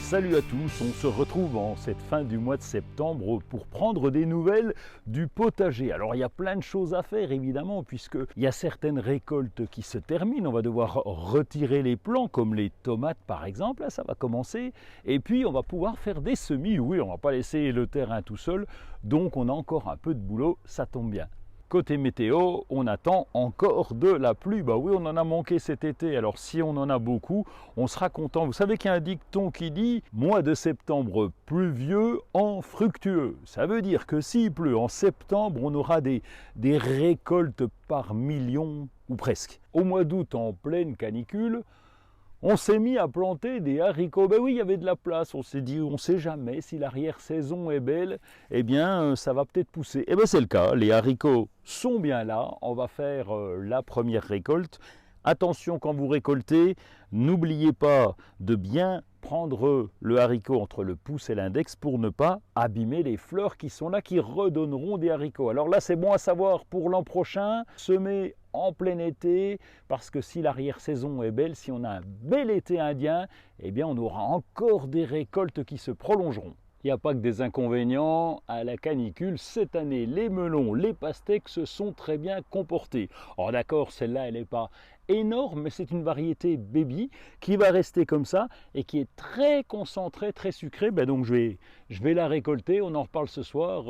Salut à tous, on se retrouve en cette fin du mois de septembre pour prendre des nouvelles du potager. Alors il y a plein de choses à faire évidemment puisqu'il y a certaines récoltes qui se terminent. On va devoir retirer les plants comme les tomates par exemple, là ça va commencer. Et puis on va pouvoir faire des semis, oui on ne va pas laisser le terrain tout seul. Donc on a encore un peu de boulot, ça tombe bien. Côté météo, on attend encore de la pluie. Bah oui, on en a manqué cet été. Alors si on en a beaucoup, on sera content. Vous savez qu'il y a un dicton qui dit « Mois de septembre pluvieux en fructueux ». Ça veut dire que s'il pleut en septembre, on aura des récoltes par millions ou presque. Au mois d'août, en pleine canicule, on s'est mis à planter des haricots. Ben oui, il y avait de la place. On s'est dit, on ne sait jamais si l'arrière-saison est belle, eh bien, ça va peut-être pousser. Et bien, c'est le cas. Les haricots sont bien là. On va faire la première récolte. Attention quand vous récoltez, n'oubliez pas de bien prendre le haricot entre le pouce et l'index pour ne pas abîmer les fleurs qui sont là, qui redonneront des haricots. Alors là, c'est bon à savoir pour l'an prochain, semer en plein été, parce que si l'arrière-saison est belle, si on a un bel été indien, eh bien on aura encore des récoltes qui se prolongeront. Il n'y a pas que des inconvénients à la canicule. Cette année, les melons, les pastèques se sont très bien comportés. Alors d'accord, celle-là, elle n'est pas énorme, mais c'est une variété baby qui va rester comme ça et qui est très concentrée, très sucrée. Ben donc je vais la récolter, on en reparle ce soir,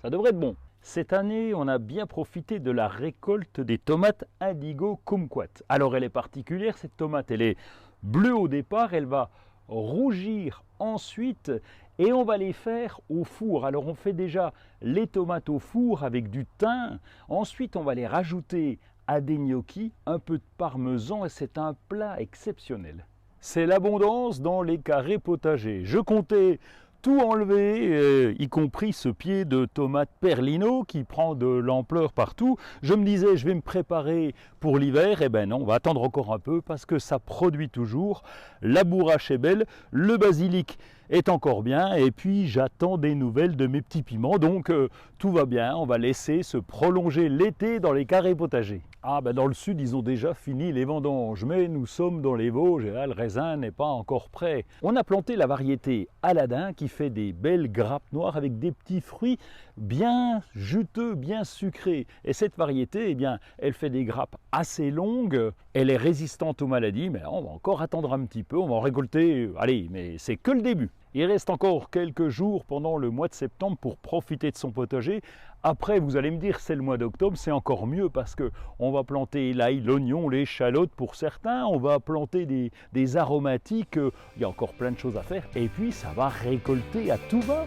ça devrait être bon. Cette année, on a bien profité de la récolte des tomates Indigo Kumquat. Alors elle est particulière, cette tomate, elle est bleue au départ, elle va rougir ensuite et on va les faire au four. Alors on fait déjà les tomates au four avec du thym, ensuite on va les rajouter à des gnocchis, un peu de parmesan et c'est un plat exceptionnel. C'est l'abondance dans les carrés potagers. Je comptais tout enlever, y compris ce pied de tomate Perlino qui prend de l'ampleur partout. Je me disais, je vais me préparer pour l'hiver. Eh ben non, on va attendre encore un peu parce que ça produit toujours. La bourrache est belle, le basilic est encore bien et puis j'attends des nouvelles de mes petits piments. Donc tout va bien, on va laisser se prolonger l'été dans les carrés potagers. Ah ben dans le sud, ils ont déjà fini les vendanges, mais nous sommes dans les Vosges et là, le raisin n'est pas encore prêt. On a planté la variété Aladin qui fait des belles grappes noires avec des petits fruits bien juteux, bien sucrés. Et cette variété, eh bien, elle fait des grappes assez longues, elle est résistante aux maladies, mais là, on va encore attendre un petit peu, on va en récolter, allez, mais c'est que le début. Il reste encore quelques jours pendant le mois de septembre pour profiter de son potager. Après, vous allez me dire, c'est le mois d'octobre, c'est encore mieux parce qu'on va planter l'ail, l'oignon, l'échalote pour certains, on va planter des aromatiques, il y a encore plein de choses à faire. Et puis, ça va récolter à tout va.